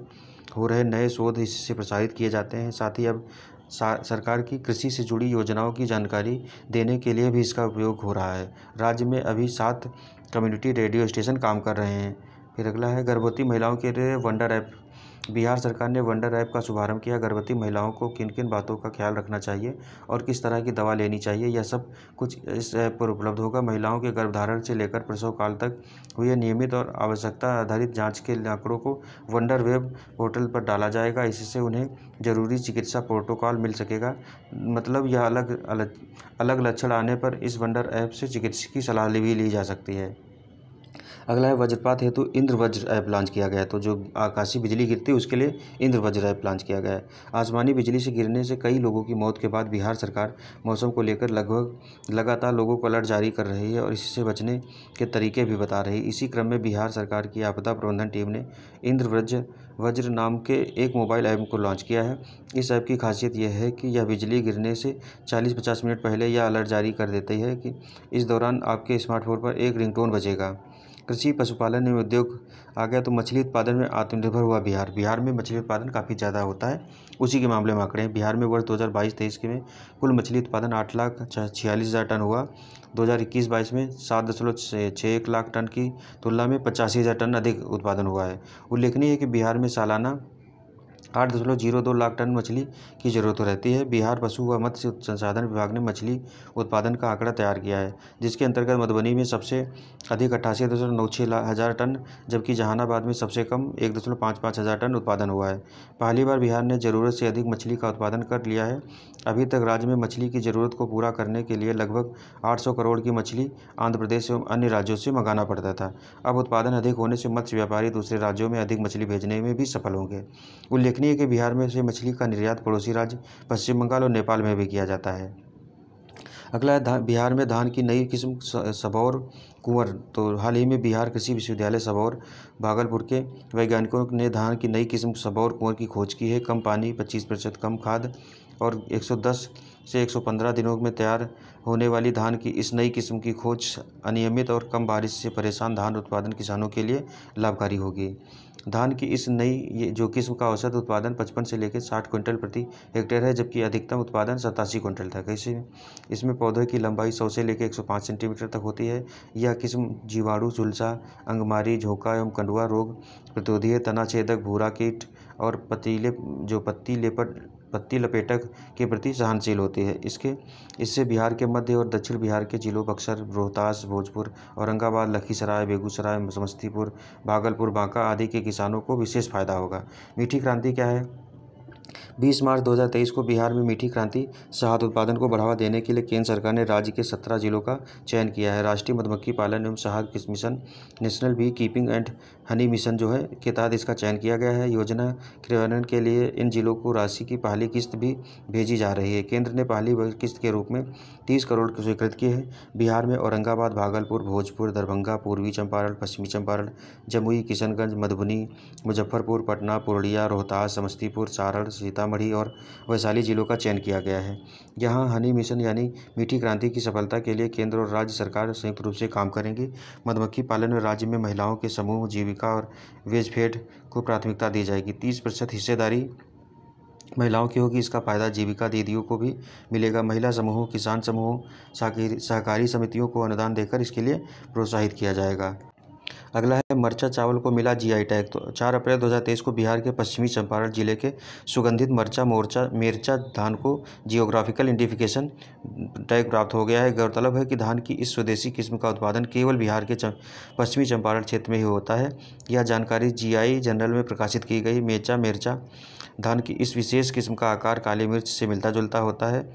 हो रहे नए शोध इससे प्रसारित किए जाते हैं। साथ ही अब सरकार की कृषि से जुड़ी योजनाओं की जानकारी देने के लिए भी इसका उपयोग हो रहा है। राज्य में अभी 7 कम्युनिटी रेडियो स्टेशन काम कर रहे हैं। फिर अगला है, गर्भवती महिलाओं के लिए वंडर ऐप। बिहार सरकार ने वंडर ऐप का शुभारंभ किया। गर्भवती महिलाओं को किन किन बातों का ख्याल रखना चाहिए और किस तरह की दवा लेनी चाहिए, यह सब कुछ इस ऐप पर उपलब्ध होगा। महिलाओं के गर्भधारण से लेकर प्रसव काल तक हुए नियमित और आवश्यकता आधारित जांच के आंकड़ों को वंडर वेब पोर्टल पर डाला जाएगा। इससे उन्हें जरूरी चिकित्सा प्रोटोकॉल मिल सकेगा। मतलब यह अलग लक्षण आने पर इस वंडर ऐप से चिकित्सकीय सलाह भी ली जा सकती है। अगला है, वज्रपात हेतु इंद्र वज्र ऐप लॉन्च किया गया है। तो जो आकाशीय बिजली गिरती है उसके लिए इंद्र वज्र ऐप लॉन्च किया गया है। आसमानी बिजली से गिरने से कई लोगों की मौत के बाद बिहार सरकार मौसम को लेकर लगातार लोगों को अलर्ट जारी कर रही है और इससे बचने के तरीके भी बता रही है। इसी क्रम में बिहार सरकार की आपदा प्रबंधन टीम ने इंद्र वज्र नाम के एक मोबाइल ऐप को लॉन्च किया है। इस ऐप की खासियत यह है कि यह बिजली गिरने से 40-50 मिनट पहले यह अलर्ट जारी कर देती है कि इस दौरान आपके स्मार्टफोन पर एक रिंगटोन बजेगा। कृषि पशुपालन एवं उद्योग आ गया तो मछली उत्पादन में आत्मनिर्भर हुआ बिहार में मछली उत्पादन काफ़ी ज़्यादा होता है, उसी के मामले में आंकड़े हैं। बिहार में वर्ष 2022-23 के में कुल मछली उत्पादन 8,46,000 टन हुआ। 2021-22 में 7.61 लाख टन की तुलना में 85,000 टन अधिक उत्पादन हुआ है। उल्लेखनीय है कि बिहार में सालाना 8.02 लाख टन मछली की ज़रूरत रहती है। बिहार पशु व मत्स्य संसाधन विभाग ने मछली उत्पादन का आंकड़ा तैयार किया है, जिसके अंतर्गत मधुबनी में सबसे अधिक 88.96 हज़ार टन, जबकि जहानाबाद में सबसे कम 1.55 हज़ार टन उत्पादन हुआ है। पहली बार बिहार ने ज़रूरत से अधिक मछली का उत्पादन कर लिया है। अभी तक राज्य में मछली की ज़रूरत को पूरा करने के लिए लगभग 800 करोड़ की मछली आंध्र प्रदेश एवं अन्य राज्यों से मंगाना पड़ता था। अब उत्पादन अधिक होने से मत्स्य व्यापारी दूसरे राज्यों में अधिक मछली भेजने में भी सफल होंगे। उल्लेखनीय है कि बिहार में से मछली का निर्यात पड़ोसी राज्य पश्चिम बंगाल और नेपाल में भी किया जाता है। अगला है, बिहार में धान की नई किस्म सबौर कुंवर। तो हाल ही में बिहार कृषि विश्वविद्यालय सबौर भागलपुर के वैज्ञानिकों ने धान की नई किस्म सबौर कुंवर की खोज की है। कम पानी, 25% कम खाद और 110 से 115 दिनों में तैयार होने वाली धान की इस नई किस्म की खोज अनियमित और कम बारिश से परेशान धान उत्पादन किसानों के लिए लाभकारी होगी। धान की इस नई जो किस्म का औसत उत्पादन 55 से लेकर 60 क्विंटल प्रति हेक्टेयर है, जबकि अधिकतम उत्पादन 87 क्विंटल तक है। इसमें पौधे की लंबाई 100 से लेकर 105 सेंटीमीटर तक होती है। यह किस्म जीवाणु, झुलसा, अंगमारी, झोंका एवं कंडुआ रोग प्रतिरोधी है। तना छेदक, भूरा कीट और पत्ती लपेटक के प्रति सहनशील होती है। इससे बिहार के मध्य और दक्षिण बिहार के जिलों बक्सर, रोहतास, भोजपुर, औरंगाबाद, लखीसराय, बेगूसराय, समस्तीपुर, भागलपुर, बांका आदि के किसानों को विशेष फायदा होगा। मीठी क्रांति क्या है 20 मार्च 2023 को बिहार में मीठी क्रांति शहद उत्पादन को बढ़ावा देने के लिए केंद्र सरकार ने राज्य के 17 जिलों का चयन किया है। राष्ट्रीय मधुमक्खी पालन एवं शहद मिशन, national bee keeping and honey mission जो है के तहत इसका चयन किया गया है। योजना क्रियान्वयन के लिए इन जिलों को राशि की पहली किस्त भी भेजी जा रही है। केंद्र ने पहली किस्त के रूप में 30 करोड़ की स्वीकृत की है। बिहार में औरंगाबाद, भागलपुर, भोजपुर, दरभंगा, पूर्वी चंपारण, पश्चिमी चंपारण, जमुई, किशनगंज, मधुबनी, मुजफ्फरपुर, पटना, पूर्णिया, रोहतास, समस्तीपुर, सारण, सीतामढ़ी और वैशाली जिलों का चयन किया गया है। यहाँ हनी मिशन यानी मीठी क्रांति की सफलता के लिए केंद्र और राज्य सरकार संयुक्त रूप से काम करेंगी। मधुमक्खी पालन में राज्य में महिलाओं के समूह जीविका और वेजफेड को प्राथमिकता दी जाएगी। 30% हिस्सेदारी महिलाओं की होगी। इसका फायदा जीविका दीदियों को भी मिलेगा। महिला समूहों, किसान समूहों, सहकारी समितियों को अनुदान देकर इसके लिए प्रोत्साहित किया जाएगा। अगला है मरचा चावल को मिला जीआई टैग। तो 4 अप्रैल 2023 को बिहार के पश्चिमी चंपारण जिले के सुगंधित मेरचा धान को जियोग्राफिकल आइडेंटिफिकेशन टैग प्राप्त हो गया है। गौरतलब है कि धान की इस स्वदेशी किस्म का उत्पादन केवल बिहार के पश्चिमी चंपारण क्षेत्र में ही होता है। यह जानकारी जीआई जनरल में प्रकाशित की गई। मेरचा धान की इस विशेष किस्म का आकार काली मिर्च से मिलता जुलता होता है।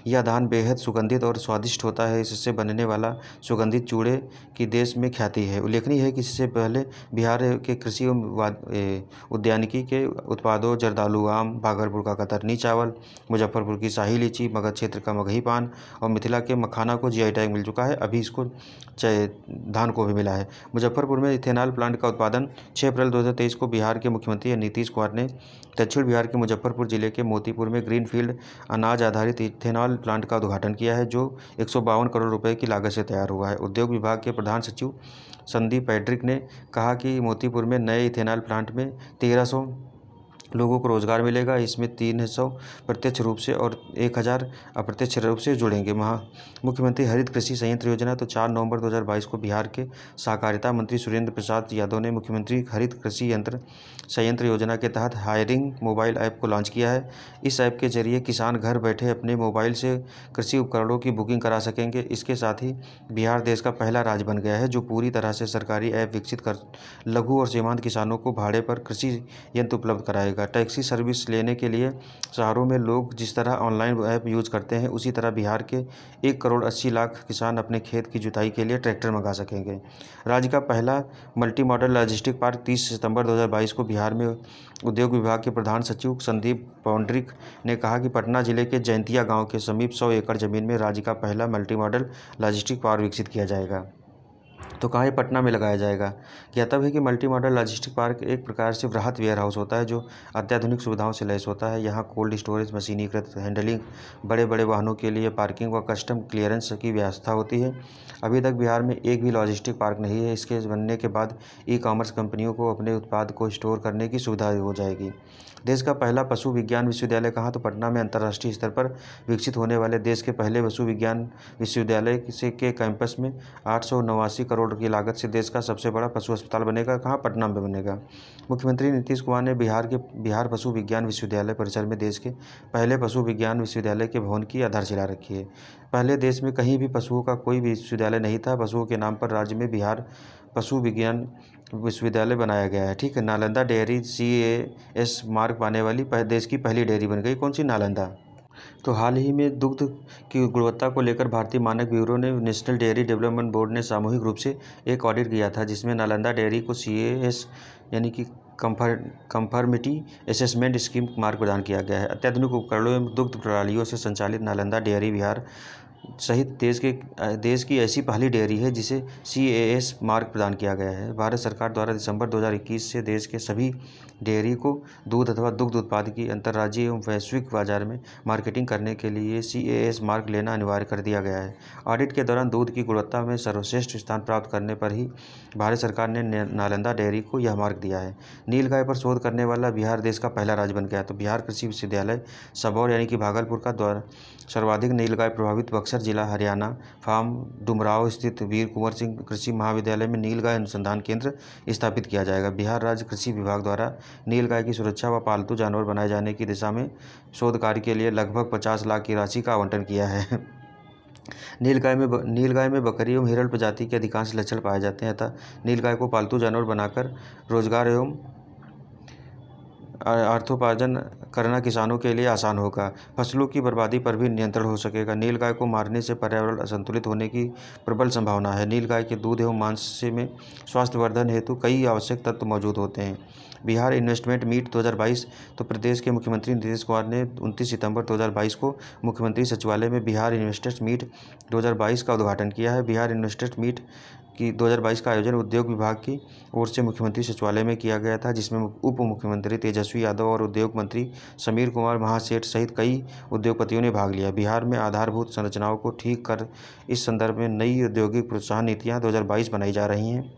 यह धान बेहद सुगंधित और स्वादिष्ट होता है। इससे बनने वाला सुगंधित चूड़े की देश में ख्याति है। उल्लेखनीय है कि इससे पहले बिहार के कृषि एवं उद्यानिकी के उत्पादों जर्दालू आम, भागलपुर का कतरनी चावल, मुजफ्फरपुर की शाही लीची, मगध क्षेत्र का मगही पान और मिथिला के मखाना को जीआई टैग मिल चुका है। अभी इसको धान को भी मिला है। मुजफ्फरपुर में इथेनॉल प्लांट का उत्पादन 6 अप्रैल 2023 को बिहार के मुख्यमंत्री नीतीश कुमार ने दक्षिण बिहार के मुजफ्फरपुर जिले के मोतीपुर में ग्रीनफील्ड अनाज आधारित इथेनॉल प्लांट का उद्घाटन किया है, जो 152 करोड़ रुपए की लागत से तैयार हुआ है। उद्योग विभाग के प्रधान सचिव संदीप पैट्रिक ने कहा कि मोतीपुर में नए इथेनॉल प्लांट में 1300 लोगों को रोजगार मिलेगा। इसमें 300 प्रत्यक्ष रूप से और 1000 अप्रत्यक्ष रूप से जुड़ेंगे। मुख्यमंत्री हरित कृषि संयंत्र योजना। तो 4 नवंबर 2022 को बिहार के सहकारिता मंत्री सुरेंद्र प्रसाद यादव ने मुख्यमंत्री हरित कृषि संयंत्र योजना के तहत हायरिंग मोबाइल ऐप को लॉन्च किया है। इस ऐप के जरिए किसान घर बैठे अपने मोबाइल से कृषि उपकरणों की बुकिंग करा सकेंगे। इसके साथ ही बिहार देश का पहला राज्य बन गया है जो पूरी तरह से सरकारी ऐप विकसित कर लघु और सीमांत किसानों को भाड़े पर कृषि यंत्र उपलब्ध कराएगा। टैक्सी सर्विस लेने के लिए शहरों में लोग जिस तरह ऑनलाइन ऐप यूज करते हैं, उसी तरह बिहार के 1 करोड़ 80 लाख किसान अपने खेत की जुताई के लिए ट्रैक्टर मंगा सकेंगे। राज्य का पहला मल्टी मॉडल लॉजिस्टिक पार्क 30 सितंबर 2022 को बिहार में उद्योग विभाग के प्रधान सचिव संदीप पौंड्रिक ने कहा कि पटना जिले के जैंतिया गांव के समीप 100 एकड़ जमीन में राज्य का पहला मल्टी मॉडल लॉजिस्टिक पार्क विकसित किया जाएगा। तो कहाँ, पटना में लगाया जाएगा। ज्ञातव्य है कि मल्टी मॉडल लॉजिस्टिक पार्क एक प्रकार से वृहत वेयर हाउस होता है जो अत्याधुनिक सुविधाओं से लैस होता है। यहाँ कोल्ड स्टोरेज, मशीनीकृत हैंडलिंग, बड़े बड़े वाहनों के लिए पार्किंग व कस्टम क्लियरेंस की व्यवस्था होती है। अभी तक बिहार में एक भी लॉजिस्टिक पार्क नहीं है। इसके बनने के बाद ई कॉमर्स कंपनियों को अपने उत्पाद को स्टोर करने की सुविधा हो जाएगी। देश का पहला पशु विज्ञान विश्वविद्यालय कहाँ, तो पटना में अंतर्राष्ट्रीय स्तर पर विकसित होने वाले देश के पहले पशु विज्ञान विश्वविद्यालय के कैंपस में 889 करोड़ की लागत से देश का सबसे बड़ा पशु अस्पताल बनेगा। कहाँ, पटना में बनेगा। मुख्यमंत्री नीतीश कुमार ने बिहार पशु विज्ञान विश्वविद्यालय परिसर में देश के पहले पशु विज्ञान विश्वविद्यालय के भवन की आधारशिला रखी है। पहले देश में कहीं भी पशुओं का कोई भी विश्वविद्यालय नहीं था। पशुओं के नाम पर राज्य में बिहार पशु विज्ञान विश्वविद्यालय बनाया गया है। ठीक है। नालंदा डेयरी CAS मार्क पाने वाली देश की पहली डेयरी बन गई। कौन सी, नालंदा। तो हाल ही में दुग्ध की गुणवत्ता को लेकर भारतीय मानक ब्यूरो ने नेशनल डेयरी डेवलपमेंट बोर्ड ने सामूहिक रूप से एक ऑडिट किया था, जिसमें नालंदा डेयरी को CAS यानी कि कंफर्मिटी असेसमेंट स्कीम मार्क प्रदान किया गया है। अत्याधुनिक उपकरणों एवं दुग्ध प्रणालियों से संचालित नालंदा डेयरी बिहार सहित देश की ऐसी पहली डेयरी है जिसे CAS मार्क प्रदान किया गया है। भारत सरकार द्वारा दिसंबर 2021 से देश के सभी डेयरी को दूध अथवा दुग्ध उत्पाद की अंतर्राज्यीय एवं वैश्विक बाजार में मार्केटिंग करने के लिए CAS मार्क लेना अनिवार्य कर दिया गया है। ऑडिट के दौरान दूध की गुणवत्ता में सर्वश्रेष्ठ स्थान प्राप्त करने पर ही भारत सरकार ने नालंदा डेयरी को यह मार्क दिया है। नीलगाय पर शोध करने वाला बिहार देश का पहला राज्य बन गया। तो बिहार कृषि विश्वविद्यालय सबौर यानी कि भागलपुर का द्वारा सर्वाधिक नीलगाय प्रभावित बक्सर जिला हरियाणा फार्म डुमराव स्थित वीर कुंवर सिंह कृषि महाविद्यालय में नीलगाय अनुसंधान केंद्र स्थापित किया जाएगा। बिहार राज्य कृषि विभाग द्वारा नीलगाय की सुरक्षा व पालतू जानवर बनाए जाने की दिशा में शोध कार्य के लिए लगभग 50 लाख की राशि का आवंटन किया है। नीलगाय में बकरी एवं हिरण प्रजाति के अधिकांश लक्षण पाए जाते हैं, अतः नीलगाय को पालतू जानवर बनाकर रोजगार एवं अर्थोपार्जन करना किसानों के लिए आसान होगा। फसलों की बर्बादी पर भी नियंत्रण हो सकेगा। नीलगाय को मारने से पर्यावरण असंतुलित होने की प्रबल संभावना है। नीलगाय के दूध एवं मांस में स्वास्थ्यवर्धन हेतु कई आवश्यक तत्व मौजूद होते हैं। Bihar investment meet 2022। तो प्रदेश के मुख्यमंत्री नीतीश कुमार ने 29 सितंबर 2022 को मुख्यमंत्री सचिवालय में बिहार इन्वेस्टर्स मीट 2022 का उद्घाटन किया है। बिहार इन्वेस्टर्स मीट की 2022 का आयोजन उद्योग विभाग की ओर से मुख्यमंत्री सचिवालय में किया गया था, जिसमें उप मुख्यमंत्री तेजस्वी यादव और उद्योग मंत्री समीर कुमार महासेठ सहित कई उद्योगपतियों ने भाग लिया। बिहार में आधारभूत संरचनाओं को ठीक कर इस संदर्भ में नई औद्योगिक प्रोत्साहन नीतियाँ 2022 बनाई जा रही हैं।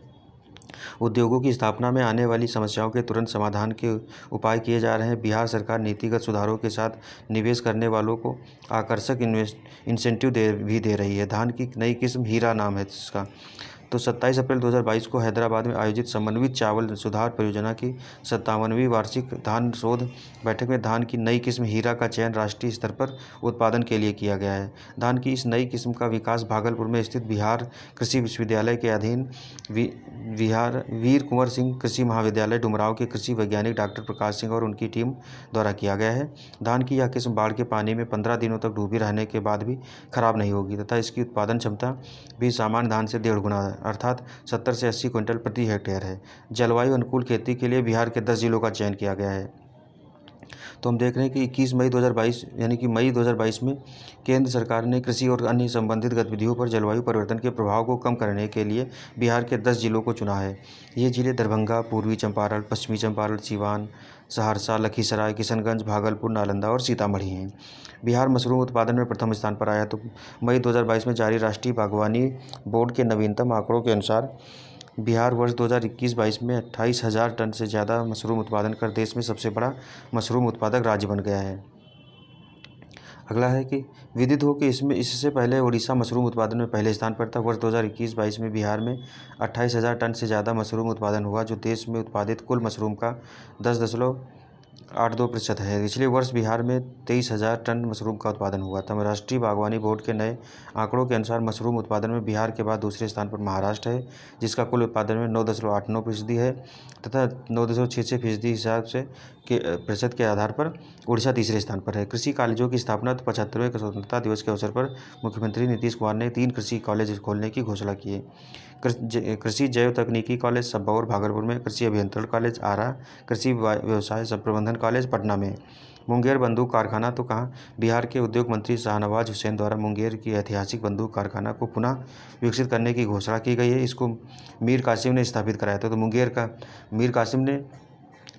उद्योगों की स्थापना में आने वाली समस्याओं के तुरंत समाधान के उपाय किए जा रहे हैं। बिहार सरकार नीतिगत सुधारों के साथ निवेश करने वालों को आकर्षक इंसेंटिव भी दे रही है। धान की नई किस्म हीरा नाम है इसका। तो 27 अप्रैल 2022 को हैदराबाद में आयोजित समन्वित चावल सुधार परियोजना की 57वीं वार्षिक धान शोध बैठक में धान की नई किस्म हीरा का चयन राष्ट्रीय स्तर पर उत्पादन के लिए किया गया है। धान की इस नई किस्म का विकास भागलपुर में स्थित बिहार कृषि विश्वविद्यालय के अधीन बिहार वीर कुंवर सिंह कृषि महाविद्यालय डुमरांव के कृषि वैज्ञानिक डॉक्टर प्रकाश सिंह और उनकी टीम द्वारा किया गया है। धान की यह किस्म बाढ़ के पानी में 15 दिनों तक डूबी रहने के बाद भी खराब नहीं होगी तथा इसकी उत्पादन क्षमता भी सामान्य धान से 1.5 गुना अर्थात 70 से 80 क्विंटल प्रति हेक्टेयर है। जलवायु अनुकूल खेती के लिए बिहार के 10 जिलों का चयन किया गया है। तो हम देख रहे हैं कि 21 मई 2022 यानी कि मई 2022 में केंद्र सरकार ने कृषि और अन्य संबंधित गतिविधियों पर जलवायु परिवर्तन के प्रभाव को कम करने के लिए बिहार के 10 जिलों को चुना है। ये जिले दरभंगा, पूर्वी चंपारण, पश्चिमी चंपारण, सिवान, सहरसा, लखीसराय, किशनगंज, भागलपुर, नालंदा और सीतामढ़ी हैं। बिहार मशरूम उत्पादन में प्रथम स्थान पर आया। तो मई 2022 में जारी राष्ट्रीय बागवानी बोर्ड के नवीनतम आंकड़ों के अनुसार बिहार वर्ष 2021-22 में 28,000 टन से ज़्यादा मशरूम उत्पादन कर देश में सबसे बड़ा मशरूम उत्पादक राज्य बन गया है। अगला है कि विदित हो कि इससे पहले उड़ीसा मशरूम उत्पादन में पहले स्थान पर था। वर्ष 2021-22 में बिहार में 28,000 टन से ज़्यादा मशरूम उत्पादन हुआ, जो देश में उत्पादित कुल मशरूम का 10.82% है। पिछले वर्ष बिहार में 23,000 टन मशरूम का उत्पादन हुआ था। राष्ट्रीय बागवानी बोर्ड के नए आंकड़ों के अनुसार मशरूम उत्पादन में बिहार के बाद दूसरे स्थान पर महाराष्ट्र है, जिसका कुल उत्पादन में 9.89% है तथा 9.66% हिसाब से प्रतिशत के आधार पर उड़ीसा तीसरे स्थान पर है। कृषि कॉलेजों की स्थापना। तो 75वें स्वतंत्रता दिवस के अवसर पर मुख्यमंत्री नीतीश कुमार ने 3 कृषि कॉलेज खोलने की घोषणा की है। कृषि जैव तकनीकी कॉलेज सबौर भागलपुर में, कृषि अभियंत्रण कॉलेज आरा, कृषि व्यवसाय प्रबंधन कॉलेज पटना में। मुंगेर बंदूक कारखाना। तो कहाँ बिहार के उद्योग मंत्री शाहनवाज हुसैन द्वारा मुंगेर की ऐतिहासिक बंदूक कारखाना को पुनः विकसित करने की घोषणा की गई है। इसको मीर कासिम ने स्थापित कराया था। तो मुंगेर का मीर कासिम ने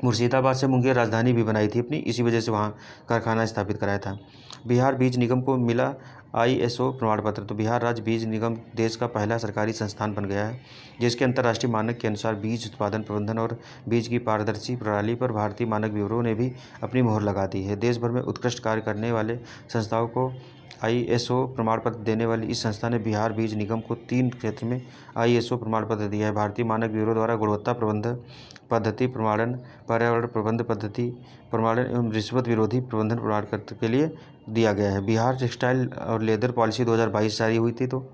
मुर्शिदाबाद से मुंगेर राजधानी भी बनाई थी अपनी, इसी वजह से वहाँ कारखाना स्थापित कराया था। बिहार बीज निगम को मिला ISO प्रमाण पत्र। तो बिहार राज्य बीज निगम देश का पहला सरकारी संस्थान बन गया है, जिसके अंतर्राष्ट्रीय मानक के अनुसार बीज उत्पादन प्रबंधन और बीज की पारदर्शी प्रणाली पर भारतीय मानक ब्यूरो ने भी अपनी मोहर लगा दी है। देश भर में उत्कृष्ट कार्य करने वाले संस्थाओं को ISO प्रमाण पत्र देने वाली इस संस्था ने बिहार बीज निगम को 3 क्षेत्र में ISO प्रमाण पत्र दिया है। भारतीय मानक ब्यूरो द्वारा गुणवत्ता प्रबंधन पद्धति प्रमाणन, पर्यावरण प्रबंध पद्धति प्रमाणन एवं रिश्वत विरोधी प्रबंधन प्रमाण पत्र के लिए दिया गया है। बिहार टेक्सटाइल और लेदर पॉलिसी 2022 जारी हुई थी। तो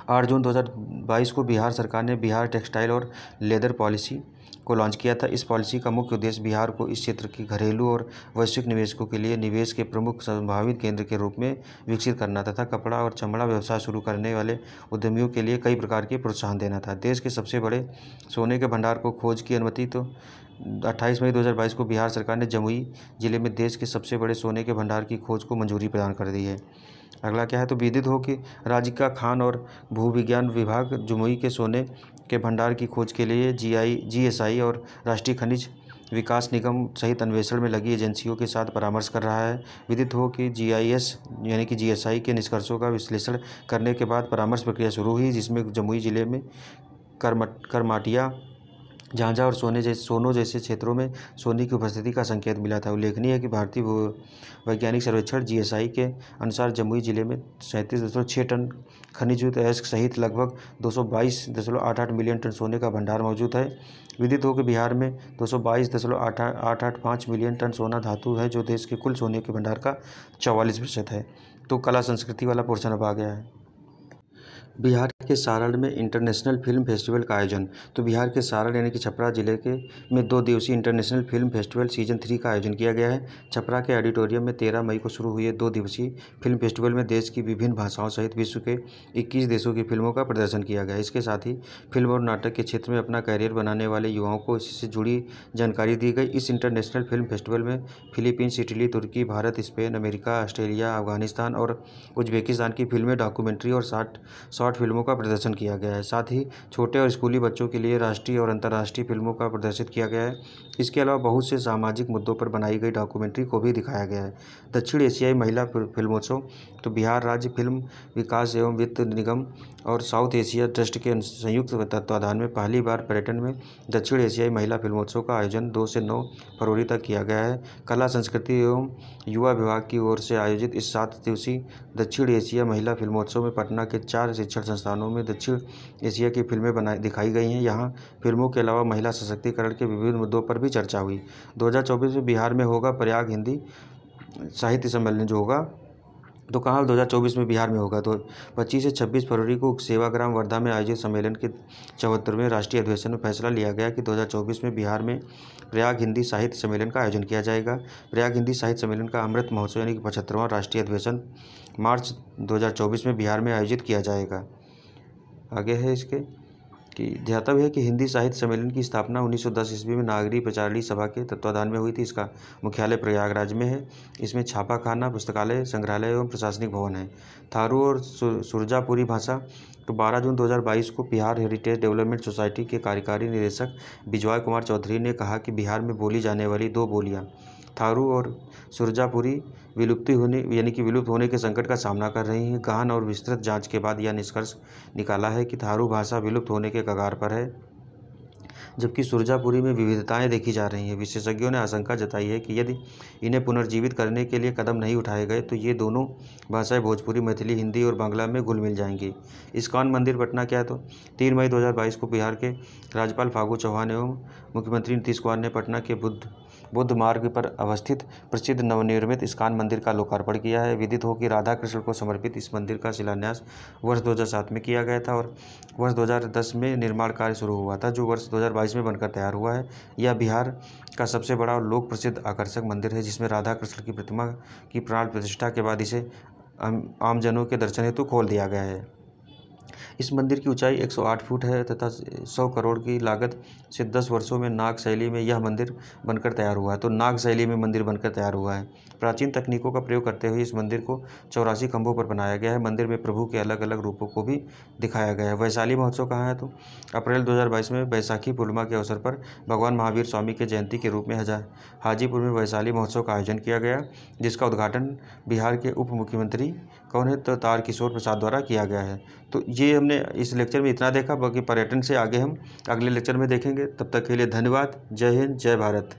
8 जून 2022 को बिहार सरकार ने बिहार टेक्सटाइल और लेदर पॉलिसी को लॉन्च किया था। इस पॉलिसी का मुख्य उद्देश्य बिहार को इस क्षेत्र के घरेलू और वैश्विक निवेशकों के लिए निवेश के प्रमुख संभावित केंद्र के रूप में विकसित करना तथा कपड़ा और चमड़ा व्यवसाय शुरू करने वाले उद्यमियों के लिए कई प्रकार के प्रोत्साहन देना था। देश के सबसे बड़े सोने के भंडार को खोज की अनुमति। तो 28 मई 2022 को बिहार सरकार ने जमुई जिले में देश के सबसे बड़े सोने के भंडार की खोज को मंजूरी प्रदान कर दी है। अगला क्या है, तो विदित हो कि राज्य का खान और भू विज्ञान विभाग जमुई के सोने के भंडार की खोज के लिए GSI और राष्ट्रीय खनिज विकास निगम सहित अन्वेषण में लगी एजेंसियों के साथ परामर्श कर रहा है। विदित हो कि GIS यानी कि GSI के निष्कर्षों का विश्लेषण करने के बाद परामर्श प्रक्रिया शुरू हुई, जिसमें जमुई जिले में करमाटिया, झांझा और सोनो जैसे क्षेत्रों में सोने की उपस्थिति का संकेत मिला था। उल्लेखनीय है कि भारतीय वैज्ञानिक सर्वेक्षण GSI के अनुसार जमुई जिले में 37.6 टन खनिजयुक्त अयस्क सहित लगभग 222.88 मिलियन टन सोने का भंडार मौजूद है। विदित हो कि बिहार में 222.885 मिलियन टन सोना धातु है, जो देश के कुल सोने के भंडार का 44% है। तो कला संस्कृति वाला पोर्शन अब आ गया है। बिहार के सारण में इंटरनेशनल फिल्म फेस्टिवल का आयोजन। तो बिहार के सारण यानी कि छपरा जिले के में 2 दिवसीय इंटरनेशनल फिल्म फेस्टिवल सीजन 3 का आयोजन किया गया है। छपरा के ऑडिटोरियम में 13 मई को शुरू हुए 2 दिवसीय फिल्म फेस्टिवल में देश की विभिन्न भाषाओं सहित विश्व के 21 देशों की फिल्मों का प्रदर्शन किया गया। इसके साथ ही फिल्म और नाटक के क्षेत्र में अपना कैरियर बनाने वाले युवाओं को इससे जुड़ी जानकारी दी गई। इस इंटरनेशनल फिल्म फेस्टिवल में फिलीपींस, इटली, तुर्की, Bharat, Spain, America, Australia, Afghanistan और उज्बेकिस्तान की फिल्में, डॉक्यूमेंट्री और शॉर्ट फिल्मों का प्रदर्शन किया गया है। साथ ही छोटे और स्कूली बच्चों के लिए राष्ट्रीय और अंतर्राष्ट्रीय फिल्मों का प्रदर्शित किया गया है। इसके अलावा बहुत से सामाजिक मुद्दों पर बनाई गई डॉक्यूमेंट्री को भी दिखाया गया है। दक्षिण एशियाई महिला फिल्मोत्सव। तो बिहार राज्य फिल्म विकास एवं वित्त निगम और साउथ एशिया ट्रस्ट के संयुक्त तत्वाधान में पहली बार पर्यटन में दक्षिण एशियाई महिला फिल्मोत्सव का आयोजन 2 से 9 फरवरी तक किया गया है। कला, संस्कृति एवं युवा विभाग की ओर से आयोजित इस 7 दिवसीय दक्षिण एशिया महिला फिल्मोत्सव में पटना के 4 शिक्षण संस्थानों में दक्षिण एशिया की फिल्में दिखाई गई हैं। यहाँ फिल्मों के अलावा महिला सशक्तिकरण के विभिन्न मुद्दों पर भी चर्चा हुई। 2024 में बिहार में होगा प्रयाग हिंदी साहित्य सम्मेलन जो होगा, तो कहाँ 2024 में बिहार में होगा। तो 25 से 26 फरवरी को सेवाग्राम वर्धा में आयोजित सम्मेलन के 74वें राष्ट्रीय अधिवेशन में फैसला लिया गया कि 2024 में बिहार में प्रयाग हिंदी साहित्य सम्मेलन का आयोजन किया जाएगा। प्रयाग हिंदी साहित्य सम्मेलन का अमृत महोत्सव यानी कि 75वां राष्ट्रीय अधिवेशन मार्च 2024 में बिहार में आयोजित किया जाएगा। आगे है इसके कि ध्यातव्य है कि हिंदी साहित्य सम्मेलन की स्थापना 1910 ईस्वी में नागरी प्रचारणी सभा के तत्वाधान में हुई थी। इसका मुख्यालय प्रयागराज में है। इसमें छापाखाना, पुस्तकालय, संग्रहालय एवं प्रशासनिक भवन है। थारू और सुरजापुरी भाषा। तो 12 जून 2022 को बिहार हेरिटेज डेवलपमेंट सोसाइटी के कार्यकारी निदेशक बिजॉय कुमार चौधरी ने कहा कि बिहार में बोली जाने वाली 2 बोलियाँ थारू और सुरजापुरी विलुप्त होने के संकट का सामना कर रही हैं। गहन और विस्तृत जांच के बाद यह निष्कर्ष निकाला है कि थारू भाषा विलुप्त होने के कगार पर है, जबकि सुरजापुरी में विविधताएं देखी जा रही हैं। विशेषज्ञों ने आशंका जताई है कि यदि इन्हें पुनर्जीवित करने के लिए कदम नहीं उठाए गए तो ये दोनों भाषाएं भोजपुरी, मैथिली, हिंदी और बांग्ला में घुल मिल जाएंगी। इस्कॉन मंदिर पटना क्या है, तो 3 मई 2022 को बिहार के राज्यपाल फागू चौहान एवं मुख्यमंत्री नीतीश कुमार ने पटना के बुद्ध मार्ग पर अवस्थित प्रसिद्ध नवनिर्मित इस्कॉन मंदिर का लोकार्पण किया है। विदित हो कि राधा कृष्ण को समर्पित इस मंदिर का शिलान्यास वर्ष 2007 में किया गया था और वर्ष 2010 में निर्माण कार्य शुरू हुआ था, जो वर्ष 2022 में बनकर तैयार हुआ है। यह बिहार का सबसे बड़ा और लोक प्रसिद्ध आकर्षक मंदिर है, जिसमें राधा कृष्ण की प्रतिमा की प्राण प्रतिष्ठा के बाद इसे आमजनों के दर्शन हेतु खोल दिया गया है। इस मंदिर की ऊंचाई 108 फुट है तथा 100 करोड़ की लागत से 10 वर्षों में नाग शैली में यह मंदिर बनकर तैयार हुआ है। तो नाग शैली में मंदिर बनकर तैयार हुआ है। प्राचीन तकनीकों का प्रयोग करते हुए इस मंदिर को 84 खंभों पर बनाया गया है। मंदिर में प्रभु के अलग अलग रूपों को भी दिखाया गया है। वैशाली महोत्सव कहाँ है, तो अप्रैल 2022 में बैसाखी पूर्णिमा के अवसर पर भगवान महावीर स्वामी के जयंती के रूप में हाजीपुर में वैशाली महोत्सव का आयोजन किया गया, जिसका उद्घाटन बिहार के उप मुख्यमंत्री कौन है, तो तारकिशोर प्रसाद द्वारा किया गया है। तो ये हमने इस लेक्चर में इतना देखा, बाकी पर्यटन से आगे हम अगले लेक्चर में देखेंगे। तब तक के लिए धन्यवाद। जय हिंद, जय भारत।